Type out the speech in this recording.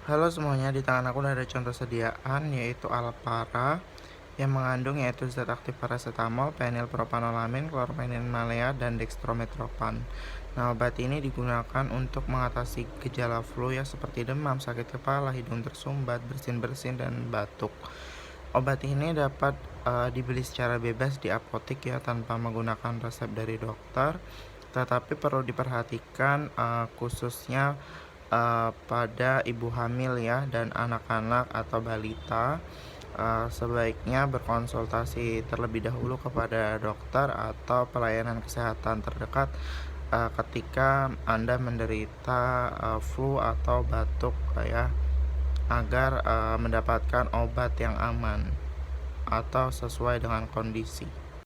Halo semuanya, di tangan aku ada contoh sediaan yaitu Alpara yang mengandung yaitu zat aktif paracetamol, phenylpropanolamin, chlorpheniramine, dan dextrometropan. Nah, obat ini digunakan untuk mengatasi gejala flu ya seperti demam, sakit kepala, hidung tersumbat, bersin-bersin, dan batuk. Obat ini dapat dibeli secara bebas di apotek ya tanpa menggunakan resep dari dokter, tetapi perlu diperhatikan khususnya pada ibu hamil ya dan anak-anak atau balita. Sebaiknya berkonsultasi terlebih dahulu kepada dokter atau pelayanan kesehatan terdekat ketika Anda menderita flu atau batuk ya, agar mendapatkan obat yang aman atau sesuai dengan kondisi.